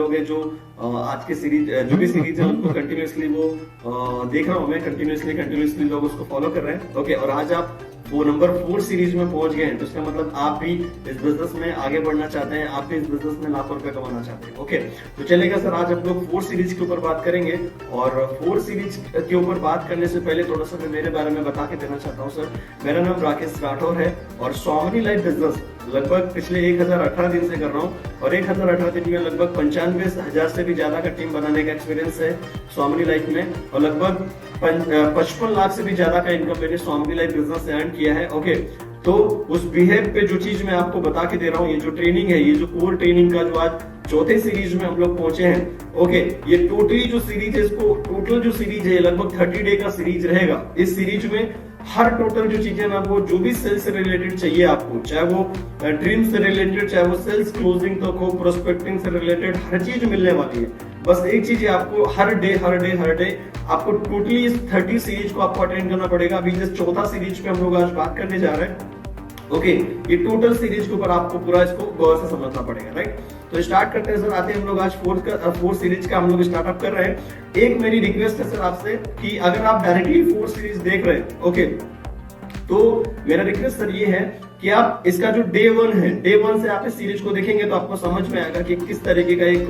लोग हैं जो आज के सीरीज जो भी सीरीज है उनको कंटिन्यूअसली वो देख रहा हूँ मैं, कंटिन्यूअसली लोग उसको फॉलो कर रहे हैं। ओके, और आज आप वो नंबर 4 सीरीज में पहुंच गए हैं, तो इसका मतलब आप भी इस बिजनेस में आगे बढ़ना चाहते हैं, आप भी इस बिजनेस में लाखों रुपए कमाना चाहते हैं। ओके, तो चलेगा सर, आज हम लोग 4 सीरीज के ऊपर बात करेंगे। और 4 सीरीज के ऊपर बात करने से पहले थोड़ा सा मैं मेरे बारे में बता के देना चाहता हूँ। सर, मेरा नाम राकेश राठौर है और स्वामिनी लाइफ बिजनेस लगभग पिछले 1018 दिन से कर रहा हूँ, और 1018 दिन में लगभग 95,000 से भी ज्यादा का टीम बनाने का एक्सपीरियंस है स्वामिनी लाइफ में, और लगभग 55 लाख से भी ज्यादा का इनकम मैंने स्वामिनी लाइफ बिजनेस से अर्न किया है। ओके, तो उस बिहेव पे जो चीज मैं आपको बता के दे रहा हूँ, ये जो ट्रेनिंग है, ये जो कोर ट्रेनिंग का जो आज चौथे सीरीज में हम लोग पहुंचे हैं। ओके, ये टोटली जो सीरीज है, इसको टोटल जो सीरीज है लगभग 30 डे का सीरीज रहेगा। इस सीरीज में हर टोटल जो चीजें ना, वो जो भी सेल्स से रिलेटेड चाहिए आपको, चाहे वो ड्रीम से रिलेटेड, चाहे वो सेल्स क्लोजिंग तक हो, प्रोस्पेक्टिंग से रिलेटेड, हर चीज मिलने वाली है। बस एक चीज है, आपको हर डे आपको टोटली इस 30 सीरीज को आपको अटेंड करना पड़ेगा। अभी जस्ट चौथा सीरीज पे हम लोग आज बात करने जा रहे हैं। ओके, ये टोटल सीरीज के ऊपर आपको पूरा इसको गौर से समझना पड़ेगा, राइट। तो स्टार्ट करते हैं सर, आते हैं हम लोग आज 4 सीरीज का हम लोग स्टार्टअप कर रहे हैं। एक मेरी रिक्वेस्ट है सर आपसे कि अगर आप डायरेक्टली 4 सीरीज देख रहे हैं, ओके, तो मेरा रिक्वेस्ट सर ये है कि आप इसका जो डे 1 है, डे 1 से आप इस सीरीज को देखेंगे तो आपको समझ में आएगा कि किस तरीके का एक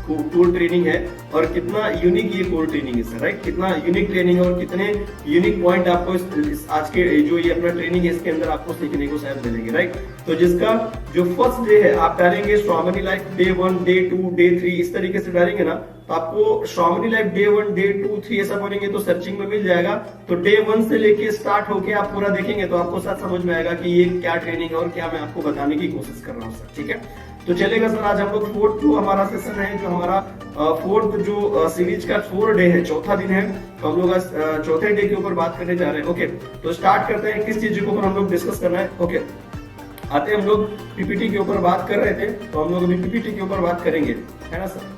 कोर ट्रेनिंग है और कितना यूनिक ये कोर ट्रेनिंग है सर, राइट। कितना यूनिक ट्रेनिंग है और कितने यूनिक पॉइंट आपको इस आज के जो ये अपना ट्रेनिंग है इसके अंदर आपको सीखने को शायद मिलेंगे, राइट। तो जिसका जो फर्स्ट डे है आप डालेंगे स्वामिनी लाइफ डे 1, डे 2, डे 3, इस तरीके से डालेंगे ना, तो आपको स्वामिनी लाइफ डे 1, डे 2, 3 ऐसा बोलेंगे तो सर्चिंग में मिल जाएगा। तो डे 1 से लेके स्टार्ट होके आप पूरा देखेंगे तो आपको साथ समझ में आएगा कि ये क्या ट्रेनिंग है और क्या मैं आपको बताने की कोशिश कर रहा हूँ सर, ठीक है। तो चलेगा सर, आज हम लोग 4th जो हमारा सेशन है, जो हमारा 4th जो सीरीज का 4 डे है, चौथा दिन है, तो हम लोग आज चौथे डे के ऊपर बात करने जा रहे हैं। ओके, तो स्टार्ट करते हैं, किस चीज के ऊपर हम लोग डिस्कस करना है। ओके, आते हम लोग पीपीटी के ऊपर बात कर रहे थे, तो हम लोग अभी पीपीटी के ऊपर बात करेंगे, है ना सर।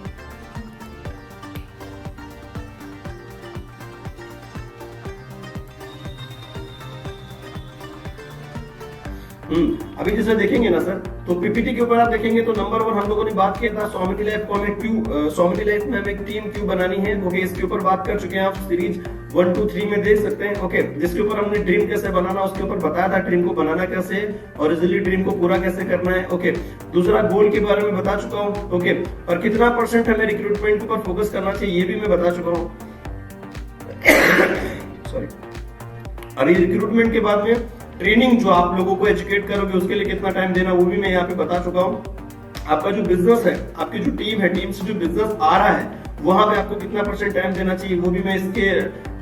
अभी जैसे देखेंगे ना सर, तो पीपीटी के ऊपर आप देखेंगे तो नंबर 1 हम लोगों ने बात किया था स्वामिनी लाइफ को हमें क्यों, स्वामिनी लाइफ में हमें टीम क्यों बनानी है। ओके, इसके ऊपर बात कर चुके हैं, आप सीरीज 1, 2, 3 में देख सकते हैं। ओके, जिसके ऊपर हमने ड्रीम कैसे बनाना उसके ऊपर बताया था, ड्रीम को बनाना कैसे और इजीली ड्रीम को पूरा कैसे करना है। ओके, दूसरा गोल के बारे में बता चुका हूँ। ओके, और कितना परसेंट हमें रिक्रूटमेंट के ऊपर फोकस करना चाहिए ये भी मैं बता चुका हूँ। सॉरी, और ये रिक्रूटमेंट के बाद में ट्रेनिंग जो आप लोगों को एजुकेट करोगे उसके लिए कितना टाइम देना वो भी मैं यहाँ पे बता चुका हूँ। आपका जो बिजनेस है, आपकी जो टीम है, टीम से जो बिजनेस आ रहा है वहां पे आपको कितना परसेंट टाइम देना चाहिए वो भी मैं इसके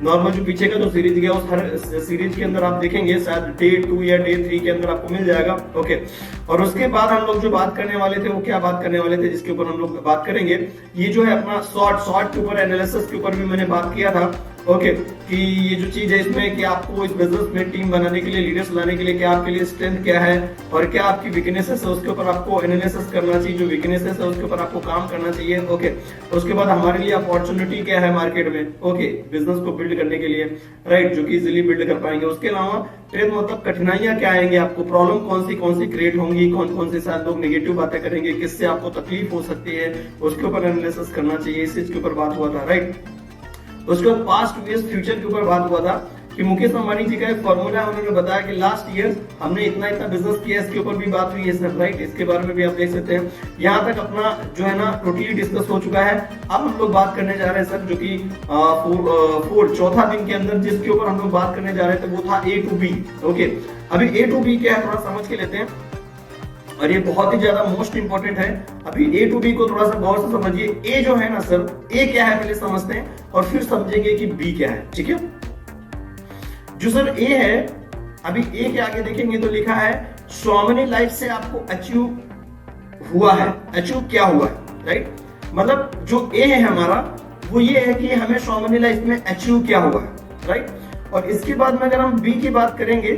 नॉर्मल जो पीछे का जो सीरीज गया उस हर सीरीज के अंदर आप देखेंगे, शायद डे 2 या डे 3 के अंदर आपको मिल जाएगा। ओके, और उसके बाद हम लोग जो बात करने वाले थे वो क्या बात करने वाले थे जिसके ऊपर हम लोग बात करेंगे, ये जो है अपना शॉर्ट के ऊपर, एनालिसिस के ऊपर भी मैंने बात किया था। ओके, कि ये जो चीज है इसमें कि आपको इस बिजनेस में टीम बनाने के लिए, लीडर्स लाने के लिए क्या आपके लिए स्ट्रेंथ क्या है और क्या आपकी वीकनेसेस है, उसके ऊपर आपको एनालिसिस करना चाहिए। जो वीकनेसेस है उसके ऊपर आपको काम करना चाहिए। ओके, उसके बाद हमारे लिए अपॉर्चुनिटी क्या है मार्केट में, ओके, बिजनेस को बिल्ड करने के लिए, राइट, जो कि इजीली बिल्ड कर पाएंगे। उसके अलावा ट्रेड मतलब कठिनाइयां क्या आएंगे, आपको प्रॉब्लम कौन सी क्रिएट होंगी, कौन से साथ लोग नेगेटिव बातें करेंगे, किससे आपको तकलीफ हो सकती है, उसके ऊपर एनालिसिस करना चाहिए। इस चीज के ऊपर बात हुआ था, राइट। उसके बाद पास्ट वर्सेस फ्यूचर के ऊपर बात हुआ था कि मुकेश अंबानी जी का एक फॉर्मूला है, उन्होंने बताया कि लास्ट ईयर हमने इतना बिजनेस किया, इसके ऊपर भी बात हुई है सर, राइट। इसके बारे में भी आप देख सकते हैं। यहाँ तक अपना जो है ना टोटली डिस्कस हो चुका है। अब हम लोग बात करने जा रहे हैं सर, जो कि चौथा दिन के अंदर जिसके ऊपर हम लोग बात करने जा रहे थे वो था A to B। ओके, अभी A to B क्या है थोड़ा समझ के लेते हैं, और ये बहुत ही ज्यादा मोस्ट इंपॉर्टेंट है। अभी A to B को थोड़ा सा गौर से समझिए। A जो है ना सर, A क्या है पहले समझते हैं और फिर समझेंगे कि B क्या है, ठीक है। जो सर A है, अभी A के आगे देखेंगे तो लिखा है स्वामिनी लाइफ से आपको अचीव हुआ है। अचीव क्या हुआ है, राइट। मतलब जो A है हमारा वो ये है कि हमें स्वामिनी लाइफ में अचीव क्या हुआ है, राइट। और इसके बाद में अगर हम B की बात करेंगे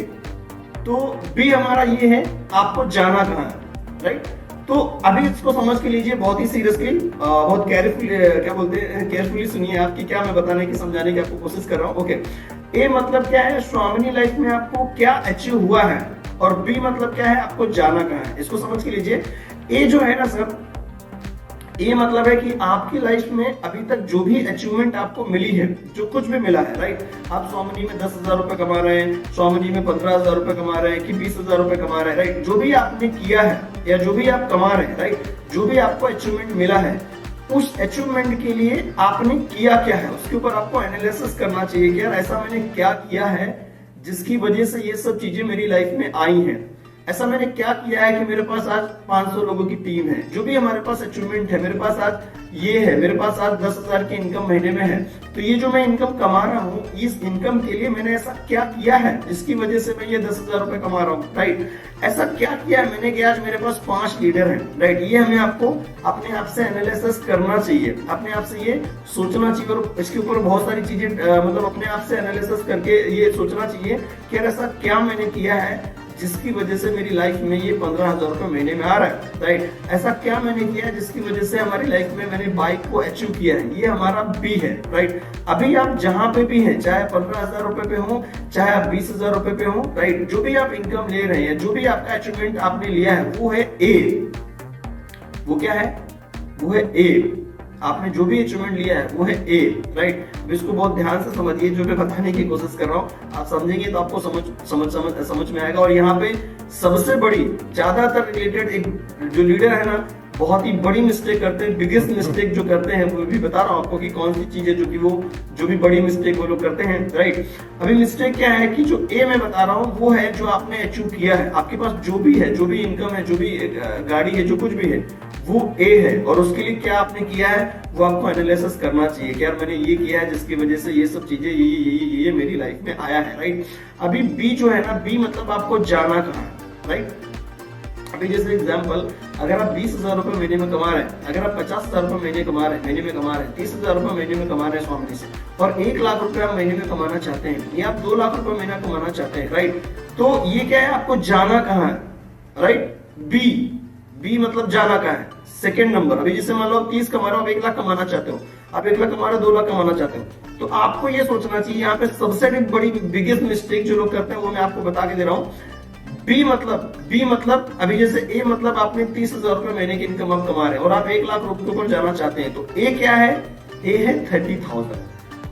तो B हमारा ये है आपको जाना कहाँ है, राइट। तो अभी इसको समझ के लीजिए बहुत ही सीरियसली, बहुत केयरफुली, क्या बोलते हैं, केयरफुली सुनिए आपकी क्या मैं बताने की समझाने की आपको कोशिश कर रहा हूँ। ओके, A मतलब क्या है, स्वामिनी लाइफ में आपको क्या अचीव हुआ है, और B मतलब क्या है, आपको जाना कहाँ है। इसको समझ के लीजिए। A जो है ना सर, ये मतलब है कि आपकी लाइफ में अभी तक जो भी अचीवमेंट आपको मिली है, जो कुछ भी मिला है, राइट, आप 100 मनी में 10,000 रुपए कमा रहे हैं, 100 मनी में 15,000 रुपए कमा रहे हैं कि 20,000 रुपए कमा रहे हैं, राइट, जो भी आपने किया है या जो भी आप कमा रहे हैं, राइट, जो भी आपको अचीवमेंट मिला है, उस अचीवमेंट के लिए आपने किया क्या है, उसके ऊपर आपको एनालिसिस करना चाहिए कि यार ऐसा मैंने क्या किया है जिसकी वजह से ये सब चीजें मेरी लाइफ में आई हैं। ऐसा मैंने क्या किया है कि मेरे पास आज 500 लोगों की टीम है, जो भी हमारे पास अचीवमेंट है, मेरे पास आज ये है, मेरे पास आज 10,000 की इनकम महीने में है, तो ये जो मैं इनकम कमा रहा हूँ, इस इनकम के लिए मैंने ऐसा क्या किया है जिसकी वजह से मैं ये 10,000 रुपए कमा रहा हूँ, राइट। ऐसा क्या किया है मैंने कि आज मेरे पास 5 लीडर हैं, राइट। ये हमें आपको अपने आप से एनालिसिस करना चाहिए, अपने आप से ये सोचना चाहिए और इसके ऊपर बहुत सारी चीजें मतलब अपने आप से एनालिसिस करके ये सोचना चाहिए कि यार ऐसा क्या मैंने किया है जिसकी वजह से मेरी लाइफ में ये 15,000 रुपए महीने में आ रहा है, राइट। ऐसा क्या मैंने किया है जिसकी वजह से हमारी लाइफ में मैंने बाइक को अचीव किया है, ये हमारा बी है, राइट। अभी आप जहां पे भी हैं, चाहे 15,000 रुपए पे हो, चाहे आप 20,000 रुपए पे हो, राइट, जो भी आप इनकम ले रहे हैं, जो भी आपका अचीवमेंट आपने लिया है, वो है ए। वो क्या है? वो है ए। आपने जो भी अचीवमेंट लिया है वो है ए, राइट। अब इसको बहुत ध्यान से समझिए, जो मैं बताने की कोशिश कर रहा हूँ, आप समझेंगे तो आपको समझ में आएगा। और यहाँ पे सबसे बड़ी, ज्यादातर रिलेटेड एक जो लीडर है ना, बहुत ही बड़ी मिस्टेक करते हैं, बिगेस्ट मिस्टेक जो करते हैं, वो भी बता रहा हूँ आपको कि कौन सी चीज है जो कि वो जो भी बड़ी मिस्टेक वो लोग करते हैं, राइट। अभी मिस्टेक क्या है कि जो ए मैं बता रहा हूँ वो है जो आपने अचीव किया है, आपके पास जो भी है, जो भी इनकम है, जो भी गाड़ी है, जो कुछ भी है, वो ए है। और उसके लिए क्या आपने किया है वो आपको एनालिसिस करना चाहिए कि यार मैंने ये किया है जिसकी वजह से ये सब चीजें ये मेरी लाइफ में आया है, राइट। अभी बी जो है ना, बी मतलब आपको जाना कहाँ है, राइट। अभी जैसे एग्जांपल, अगर आप 20,000 रुपए महीने में कमा रहे हैं, अगर आप 50,000 रुपए महीने महीने में कमा रहे हैं, 30,000 रुपए महीने में कमा रहे हैं स्वामी से, और 1 लाख रुपए आप महीने में कमाना चाहते हैं, या आप 2 लाख रुपए महीना कमाना चाहते हैं, राइट। तो ये क्या है, आपको जाना कहाँ है, राइट। बी मतलब जाना कहाँ है, सेकेंड नंबर। अभी जैसे मान लो आप 30 कमा रहे हो, आप 1 लाख कमाना चाहते हो, आप 1 लाख कमा रहे हो, 2 लाख कमाना चाहते हो, तो आपको ये सोचना चाहिए। यहाँ पे सबसे बड़ी बिगेस्ट मिस्टेक जो लोग करते हैं वो मैं आपको बता के दे रहा हूँ। बी मतलब अभी जैसे ए मतलब आपने 30,000 रुपए महीने की इनकम आप कमा रहे हैं और आप 1 लाख रुपए पर जाना चाहते हैं, तो ए क्या है, ए है 30,000।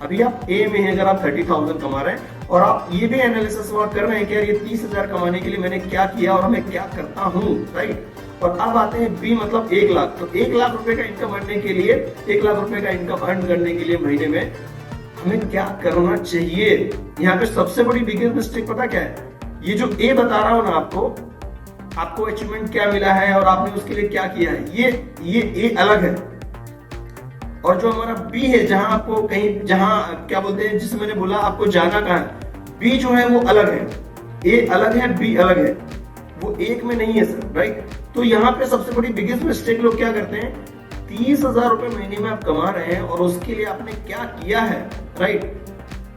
अभी आप ए में है, अगर आप 30,000 कमा रहे हैं और आप ये भी एनालिसिस कर रहे हैं कि यार ये 30,000 कमाने के लिए मैंने क्या किया और मैं क्या करता हूँ, राइट। और अब आते हैं बी मतलब 1 लाख। तो 1 लाख रुपए का इनकम करने के लिए, 1 लाख रुपए का इनकम अर्न करने के लिए महीने में हमें क्या करना चाहिए। यहाँ पे सबसे बड़ी बिगेस्ट मिस्टेक पता क्या है, ये जो ए बता रहा हूं ना आपको अचीवमेंट क्या मिला है और आपने उसके लिए क्या किया है, ये ए अलग है। और जो हमारा बी है, जहां आपको कहीं, जहां क्या बोलते हैं, जिसे मैंने बोला आपको जाना कहां है, बी जो है वो अलग है, ए अलग है, बी अलग है, वो एक में नहीं है सर, राइट। तो यहाँ पे सबसे बड़ी बिगेस्ट मिस्टेक लोग क्या करते हैं, 30,000 रुपए महीने में आप कमा रहे हैं और उसके लिए आपने क्या किया है, राइट,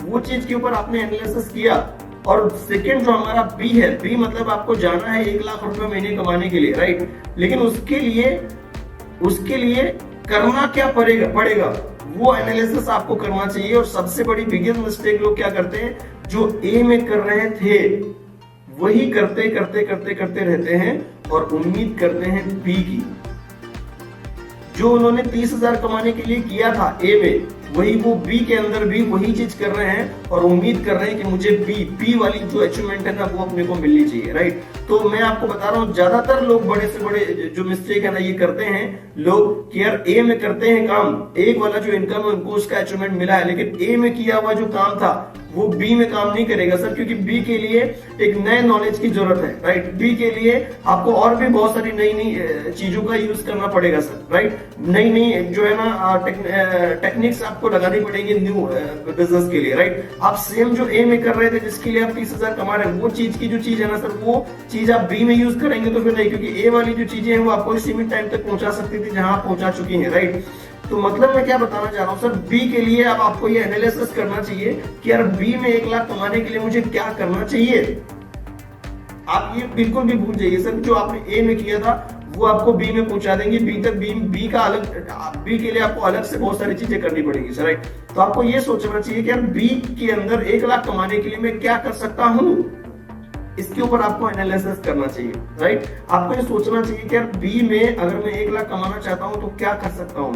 वो चीज के ऊपर आपने एनालिसिस किया। और सेकंड जो हमारा बी है, बी मतलब आपको जाना है 1 लाख रुपए महीने कमाने के लिए, राइट। लेकिन उसके लिए करना क्या पड़ेगा वो एनालिसिस आपको करना चाहिए। और सबसे बड़ी बिगेस्ट मिस्टेक लोग क्या करते हैं, जो ए में कर रहे थे वही करते रहते हैं और उम्मीद करते हैं बी की। जो उन्होंने 30,000 कमाने के लिए किया था ए में, वही वो बी के अंदर भी वही चीज कर रहे हैं और उम्मीद कर रहे हैं कि मुझे बी वाली जो अचीवमेंट है ना वो अपने को मिलनी चाहिए, राइट। तो मैं आपको बता रहा हूँ, ज्यादातर लोग बड़े से बड़े जो मिस्टेक है ना ये करते हैं लोग कि यार ए में करते हैं काम, एक वाला जो इनकम है उनको उसका अचीवमेंट मिला है, लेकिन ए में किया हुआ जो काम था वो बी में काम नहीं करेगा सर, क्योंकि बी के लिए एक नए नॉलेज की जरूरत है, राइट। बी के लिए आपको और भी बहुत सारी नई चीजों का यूज करना पड़ेगा सर, राइट। नई जो है ना टेक्निक्स आपको लगानी पड़ेगी न्यू बिजनेस के लिए, राइट। आप सेम जो ए में कर रहे थे जिसके लिए आप 30,000 कमा रहे हैं, वो चीज की जो चीज है ना सर, वो चीज आप बी में यूज करेंगे तो फिर नहीं, क्योंकि ए वाली जो चीजें हैं वो आपको सीमित टाइम तक पहुंचा सकती थी जहां आप पहुंचा चुकी हैं, राइट। तो मतलब मैं क्या बताना चाह रहा हूँ सर, बी के लिए अब आपको ये एनालिसिस करना चाहिए कि यार बी में 1 लाख कमाने के लिए मुझे क्या करना चाहिए। आप ये बिल्कुल भी भूल जाइए सर, जो आपने ए में किया था वो आपको बी में पहुंचा देंगे, बी तक बी का अलग, बी के लिए आपको अलग से बहुत सारी चीजें करनी पड़ेगी सर, राइट। तो आपको ये सोचना चाहिए कि यार बी के अंदर 1 लाख कमाने के लिए मैं क्या कर सकता हूँ। इसके ऊपर आपको एनालिसिस करना चाहिए, राइट। आपको ये सोचना चाहिए कि यार बी में अगर मैं 1 लाख कमाना चाहता हूं तो क्या कर सकता हूं,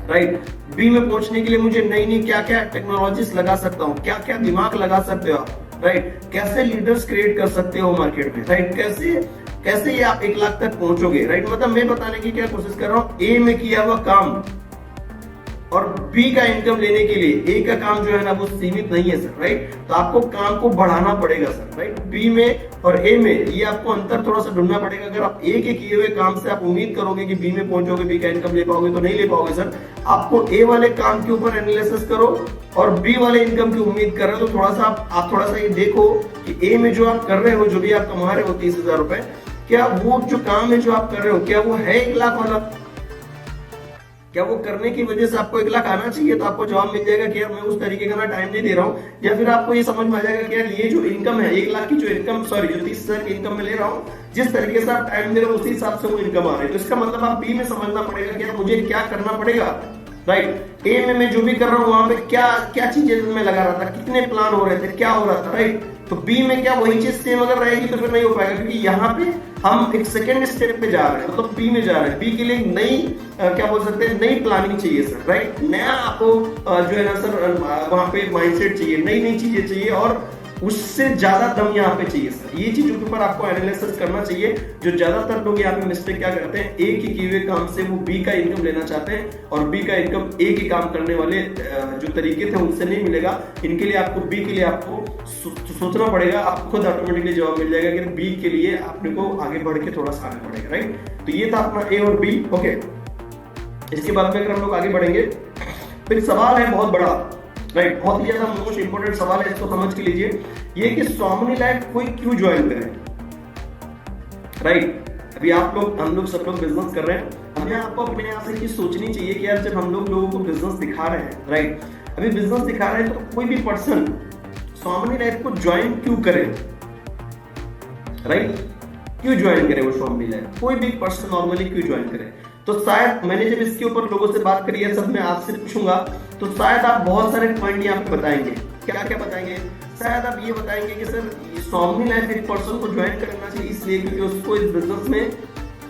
राइट। बी में पहुंचने के लिए मुझे नई नई क्या क्या टेक्नोलॉजीज लगा सकता हूँ, क्या क्या दिमाग लगा सकते हो आप, राइट। कैसे लीडर्स क्रिएट कर सकते हो मार्केट में, राइट। कैसे ये आप 1 लाख तक पहुंचोगे, राइट। मतलब मैं बताने की क्या कोशिश कर रहा हूँ, ए में किया हुआ काम और बी का इनकम लेने के लिए ए का काम जो है ना वो सीमित नहीं है सर, राइट। तो आपको काम को बढ़ाना पड़ेगा सर, राइट। बी में और ए में ये आपको अंतर थोड़ा सा ढूंढना पड़ेगा। अगर आप ए के किए हुए काम से आप उम्मीद करोगे कि बी में पहुंचोगे, बी का इनकम ले पाओगे, तो नहीं ले पाओगे सर। आपको ए वाले काम के ऊपर एनालिसिस करो और बी वाले इनकम की उम्मीद कर रहे हो तो थोड़ा सा आप थोड़ा सा ये देखो कि ए में जो आप कर रहे हो, जो भी आप कमा रहे हो 30,000 रुपए, क्या वो जो काम है जो आप कर रहे हो क्या वो है 1 लाख वाला, क्या वो करने की वजह से आपको 1 लाख आना चाहिए। तो आपको जवाब मिल जाएगा कि यार मैं उस तरीके का ना टाइम नहीं दे रहा हूँ, या फिर आपको ये समझ में आ जाएगा कि यार ये जो इनकम है 1 लाख की जो इनकम, सॉरी जो 30,000 की इनकम में ले रहा हूँ, जिस तरीके से आप टाइम दे रहे हो उसी हिसाब से वो इनकम आ रही है। तो इसका मतलब आप बी में समझना पड़ेगा कि यार मुझे क्या करना पड़ेगा, राइट। ए में मैं जो भी कर रहा हूँ वहां पे क्या क्या चीजें मैं लगा रहा था, कितने प्लान हो रहे थे, क्या हो रहा था, राइट। तो बी में क्या वही चीज सेम अगर रहेगी तो फिर नहीं हो पाएगा, क्योंकि यहाँ पे हम एक सेकेंड स्टेप पे जा रहे हैं, मतलब बी में जा रहे हैं। बी के लिए नई क्या बोल सकते हैं, नई प्लानिंग चाहिए सर, राइट। नया आपको जो है ना सर वहां पे माइंडसेट चाहिए, नई नई चीजें चाहिए और उससे ज्यादा दम यहाँ पे चाहिए सर। ये चीजों के ऊपर आपको एनालिसिस करना चाहिए। जो ज्यादातर लोग यहाँ पे मिस्टेक क्या करते हैं, ए के किए हुए काम से वो बी का इनकम लेना चाहते हैं और बी का इनकम ए के काम करने वाले जो तरीके थे उनसे नहीं मिलेगा। इनके लिए आपको बी के लिए आपको सोचना पड़ेगा, आपको खुद ऑटोमेटिकली जवाब मिल जाएगा कि बी के लिए आपने को आगे बढ़ के थोड़ा सा आगे पड़ेगा, राइट। तो ये था अपना ए और बी, ओके। इसके बाद में अगर हम लोग आगे बढ़ेंगे फिर सवाल है बहुत बड़ा, राइट। बहुत ही ज्यादा मोस्ट इंपोर्टेंट सवाल है, इसको समझ के लीजिए। ये कि स्वामी लाइफ कोई क्यों ज्वाइन करे, राइट। अभी आप लोग हम लोग सब लोग बिजनेस कर रहे हैं, हमें आपको अपने यहाँ से चीज सोचनी चाहिए कि यार जब हम लोगों को बिजनेस दिखा रहे हैं, राइट, अभी बिजनेस दिखा रहे हैं तो कोई भी पर्सन स्वामी लाइफ को ज्वाइन क्यों करे, राइट। क्यों ज्वाइन करे वो स्वामी लाइफ, कोई भी पर्सन नॉर्मली क्यों ज्वाइन करे। तो शायद मैंने जब इसके ऊपर लोगों से बात करी है, सब मैं आपसे पूछूंगा तो शायद आप बहुत सारे पॉइंट यहाँ पे बताएंगे। क्या क्या बताएंगे, शायद आप ये बताएंगे कि सर स्वामी लाइफ एक पर्सन को ज्वाइन करना चाहिए इसलिए क्योंकि उसको इस बिजनेस में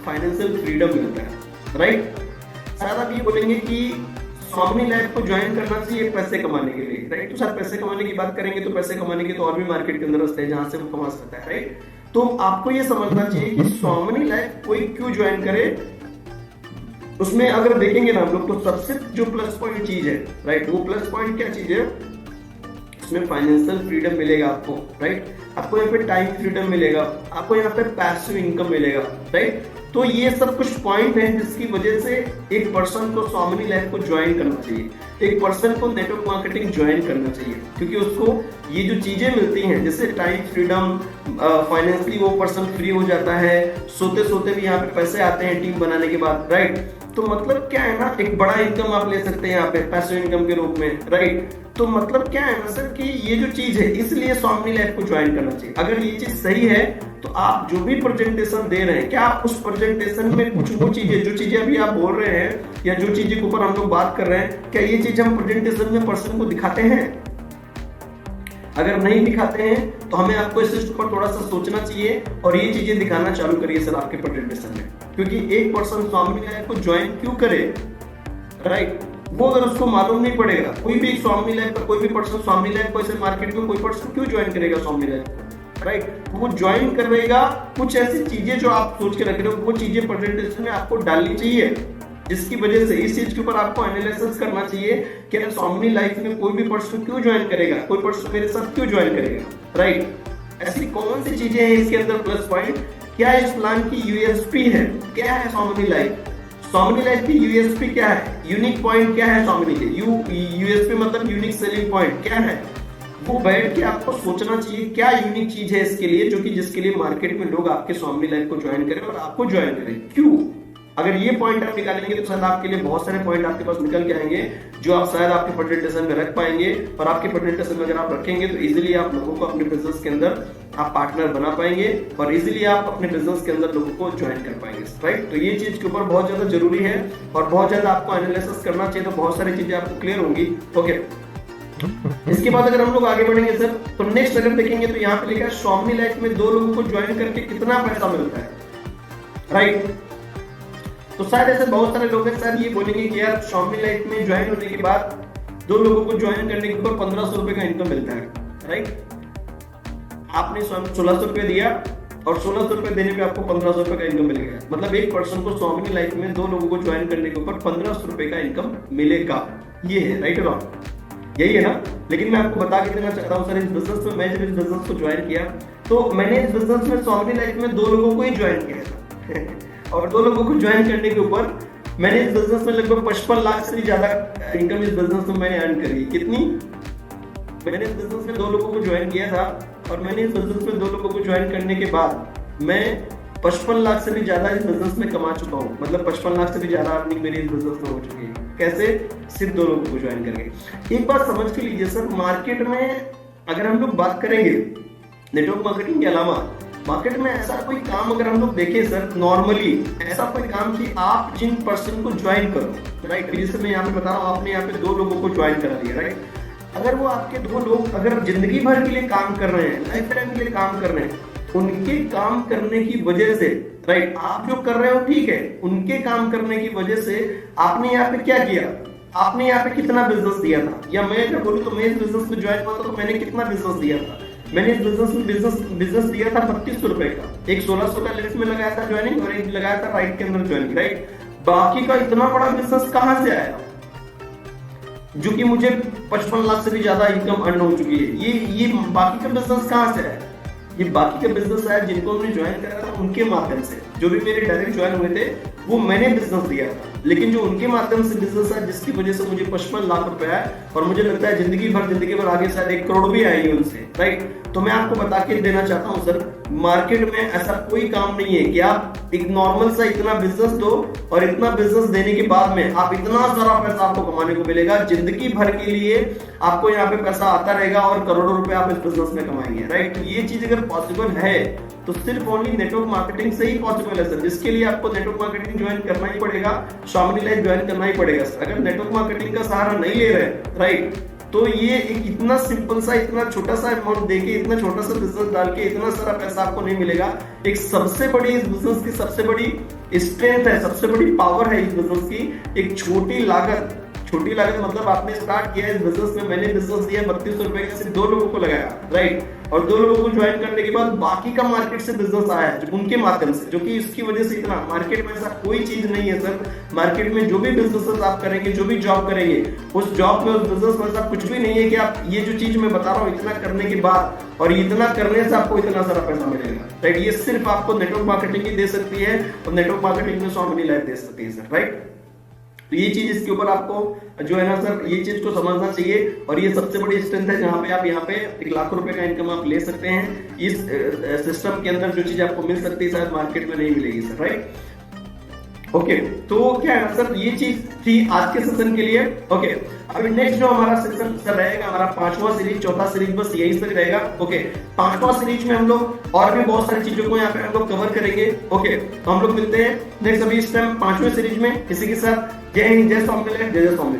फाइनेंशियल फ्रीडम मिलता है, राइट। शायद आप ये बोलेंगे कि स्वामी लाइफ को ज्वाइन करना चाहिए पैसे कमाने के लिए, राइट। तो सर पैसे कमाने की बात करेंगे तो पैसे कमाने के तो और भी मार्केट के अंदर रास्ते हैं जहां से वो कमा सकता है, राइट। तो आपको ये समझना चाहिए कि स्वामी लाइफ कोई क्यों ज्वाइन करे। उसमें अगर देखेंगे ना हम लोग तो सबसे जो प्लस पॉइंट चीज है, राइट, वो प्लस पॉइंट क्या चीज है, उसमें फाइनेंशियल फ्रीडम मिलेगा आपको, राइट। आपको यहाँ पे टाइम फ्रीडम मिलेगा, आपको यहाँ पे पैसिव इनकम मिलेगा, राइट। तो ये सब कुछ पॉइंट है जिसकी वजह से एक पर्सन को स्वामी लाइफ को ज्वाइन करना चाहिए, एक पर्सन को नेटवर्क मार्केटिंग ज्वाइन करना चाहिए, क्योंकि उसको ये जो चीजें मिलती हैं जैसे टाइम फ्रीडम, फाइनेंशियली वो पर्सन फ्री हो जाता है, सोते सोते भी यहाँ पे पैसे आते हैं टीम बनाने के बाद, राइट। तो मतलब क्या है ना, एक बड़ा इनकम आप ले सकते हैं यहाँ पे पैसिव इनकम के रूप में, राइट। तो मतलब क्या है ना सर कि ये जो चीज है इसलिए स्वामी लाइफ को ज्वाइन करना चाहिए। अगर ये चीज सही है तो आप जो भी प्रेजेंटेशन दे रहे हैं, क्या आप उस प्रेजेंटेशन में कुछ वो चीजें जो चीजें अभी आप बोल रहे हैं या जो चीजें के ऊपर हम लोग बात कर रहे हैं, क्या ये चीज हम प्रेजेंटेशन में पर्सन को दिखाते हैं। अगर नहीं दिखाते हैं तो हमें आपको इस ऊपर थोड़ा सा सोचना चाहिए और ये चीजें दिखाना चालू करिए सर आपके प्रेजेंटेशन में, क्योंकि एक पर्सन स्वामी लाइफ को ज्वाइन क्यों करे, राइट, वो अगर उसको मालूम नहीं पड़ेगा। कोई भी स्वामी लाइफ का कोई भी पर्सन स्वामी लाइफ को ऐसे मार्केट में कोई पर्सन क्यों ज्वाइन करेगा स्वामी लाइफ, राइट। वो ज्वाइन करेगा कुछ ऐसी चीजें जो आप सोच के रख रहे हो, वो चीजें प्रेजेंटेशन में आपको डालनी चाहिए, जिसकी वजह से इस चीज के ऊपर आपको एनालिसिस करना चाहिए कि स्वामी लाइफ में कोई भी पर्सन क्यों ज्वाइन करेगा, कोई पर्सन मेरे साथ क्यों ज्वाइन करेगा, राइट। ऐसी कौन सी चीजें हैं इसके अंदर प्लस पॉइंट, क्या इस प्लान की यूएसपी है, क्या है स्वामी लाइफ, स्वामी लाइफ की यूएसपी क्या है, यूनिक पॉइंट क्या है स्वामी के, यूएसपी मतलब यूनिक सेलिंग पॉइंट क्या है। वो बैठ के आपको सोचना चाहिए क्या यूनिक चीज है इसके लिए, जो कि जिसके लिए मार्केट में लोग आपके स्वामी लाइफ को ज्वाइन करें और आपको ज्वाइन करें, क्यों। अगर ये पॉइंट आप निकालेंगे तो शायद आपके लिए बहुत सारे पॉइंट आपके पास निकल के आएंगे जो आप शायद आपके प्रेजेंटेशन में रख पाएंगे, और आपके प्रेजेंटेशन में अगर आप रखेंगे तो इजीली आप लोगों को अपने बिजनेस के अंदर आप पार्टनर बना पाएंगे और इजीली आप अपने बिजनेस के अंदर लोगों को ज्वाइन कर पाएंगे, राइट। तो ये चीज के ऊपर बहुत ज्यादा जरूरी है और बहुत ज्यादा आपको एनालिसिस करना चाहिए, तो बहुत सारी चीजें आपको क्लियर होंगी, ओके। इसके बाद अगर हम लोग आगे बढ़ेंगे सर, तो नेक्स्ट अगर देखेंगे तो यहाँ पे लिखा है स्वामी लाइफ में 2 लोगों को ज्वाइन करके कितना पैसा मिलता है, राइट। तो शायद ऐसे बहुत सारे लोग हैं सर ये बोलेंगे कि यार स्वामी लाइफ में ज्वाइन होने के बाद 2 लोगों को ज्वाइन करने के ऊपर 1500 रुपए का इनकम मिलता है, राइट। आपने 1600 रुपए दिया और 1600 रुपए देने पे आपको 1500 रुपए का इनकम मिलेगा। मतलब एक पर्सन को स्वामी लाइफ में 2 लोगों को ज्वाइन करने के ऊपर 1500 रुपए का इनकम मिलेगा। ये है राइट और रॉन्ग, यही है ना। लेकिन मैं आपको बता के देना चाहता हूँ सर, इस बिजनेस में मैं जब इस बिजनेस को ज्वाइन किया तो मैंने इस बिजनेस में स्वामी लाइफ में 2 लोगों को ही ज्वाइन किया था और 2 लोगों को ज्वाइन करने के ऊपर मैंने इस बिजनेस में लगभग 55 लाख से भी ज्यादा इनकम इस बिजनेस में मैंने अर्न करी। कितनी? मैंने इस बिजनेस में 2 लोगों को ज्वाइन किया था और मैंने इस बिजनेस में 2 लोगों को ज्वाइन करने के बाद मैं 55 लाख से भी ज्यादा इस बिजनेस में कमा चुका हूँ। मतलब 55 लाख से भी ज्यादा अर्निंग मेरी इस बिजनेस में हो चुकी है। कैसे? सिर्फ 2 लोगों को ज्वाइन करके। एक बात समझ के लीजिए सर, मार्केट में अगर हम लोग बात करेंगे नेटवर्क मार्केटिंग के अलावा, मार्केट में ऐसा कोई काम अगर हम लोग देखें सर, नॉर्मली ऐसा कोई काम कि आप जिन पर्सन को ज्वाइन करो, राइट। जैसे मैं यहाँ पे बता रहा हूँ, आपने यहाँ पे 2 लोगों को ज्वाइन करा दिया, राइट। अगर वो आपके 2 लोग अगर जिंदगी भर के लिए काम कर रहे हैं, लाइफ टाइम के लिए काम कर रहे हैं, उनके काम करने की वजह से, राइट, आप जो कर रहे हो ठीक है, उनके काम करने की वजह से आपने यहाँ पे क्या किया, आपने यहाँ पे कितना बिजनेस दिया था। या मैं अगर बोलूँ तो मैं इस बिजनेस में ज्वाइन हुआ था तो मैंने कितना बिजनेस दिया था। मैंने इस बिजनेस में बिजनेस दिया था 3200 रुपए का। एक 1600 का लेफ्ट में लगाया था ज्वाइनिंग और एक लगाया था राइट के अंदर ज्वाइनिंग, राइट। बाकी का इतना बड़ा बिजनेस कहां से आया जो कि मुझे 55 लाख से भी ज्यादा इनकम अर्न हो चुकी है। ये बाकी का बिजनेस कहां से आया? ये बाकी का बिजनेस है जिनको हमने ज्वाइन करा था उनके माध्यम से। जो भी मेरे डायरेक्ट ज्वाइन हुए थे वो मैंने बिजनेस दिया था, लेकिन जो उनके माध्यम से बिजनेस है जिसकी वजह से मुझे 55 लाख रुपए आए और मुझे लगता है जिंदगी भर आगे शायद 1 करोड़ भी आएगी उनसे, राइट। तो मैं आपको बता के देना चाहता हूं सर, मार्केट में ऐसा कोई काम नहीं है कि आप एक नॉर्मल सा इतना बिजनेस दो और इतना बिजनेस देने के बाद में आप इतना सारा पैसा आपको कमाने को मिलेगा। जिंदगी भर के लिए आपको यहाँ पे पैसा आता रहेगा और करोड़ों रुपए आप इस बिजनेस में कमाएंगे, राइट। ये चीज अगर पॉसिबल है तो सिर्फ ओनली नेटवर्क मार्केटिंग से ही पॉसिबल है सर, जिसके लिए आपको नेटवर्क मार्केटिंग ज्वाइन करना ही पड़ेगा, स्वामी लाइफ ज्वाइन करना ही पड़ेगा सर। अगर नेटवर्क मार्केटिंग का सहारा नहीं ले रहे, राइट, तो ये एक इतना सिंपल सा, इतना छोटा सा अमाउंट देके, इतना छोटा सा बिजनेस डाल के इतना सारा पैसा आपको नहीं मिलेगा। एक सबसे बड़ी इस बिजनेस की सबसे बड़ी स्ट्रेंथ है, सबसे बड़ी पावर है इस बिजनेस की, एक छोटी लागत मतलब आपने स्टार्ट किया इस बिजनेस में, मैंने बिजनेस दिया 3200 रुपए का, सिर्फ 2 लोगों को लगाया, राइट। और 2 लोगों को ज्वाइन करने के बाद बाकी का मार्केट से बिजनेस आया है उनके माध्यम से, जो कि इसकी वजह से इतना मार्केट में ऐसा कोई चीज नहीं है सर। मार्केट में जो भी बिजनेस आप करेंगे, जो भी जॉब करेंगे, उस जॉब में, उस बिजनेस में ऐसा कुछ भी नहीं है कि आप ये जो चीज मैं बता रहा हूँ इतना करने के बाद और इतना करने से आपको इतना सारा पैसा मिलेगा, राइट। ये सिर्फ आपको नेटवर्क मार्केटिंग ही दे सकती है और नेटवर्क मार्केटिंग में स्वामी लाइफ दे सकती है सर, राइट। तो ये चीज इसके ऊपर आपको जो है ना सर, ये चीज को समझना चाहिए और ये सबसे बड़ी स्ट्रेंथ है जहां पे आप यहाँ पे 1 लाख रुपए का इनकम आप ले सकते हैं। इस सिस्टम के अंदर जो चीज आपको मिल सकती है शायद मार्केट में नहीं मिलेगी सर, राइट। ओके, तो क्या है ना सर, ये चीज थी आज के सेशन के लिए। ओके, अभी नेक्स्ट जो हमारा सेशन सर रहेगा, हमारा 5वां सीरीज, 4था सीरीज, बस यही सर रहेगा। ओके, 5वां सीरीज में हम लोग और भी बहुत सारी चीजों को यहाँ पे हम लोग कवर करेंगे। ओके, तो हम लोग मिलते हैं नेक्स्ट अभी इस टाइम 5वें सीरीज में किसी के साथ। जय हिंद, जय स्वामी, जय जय स्वामी।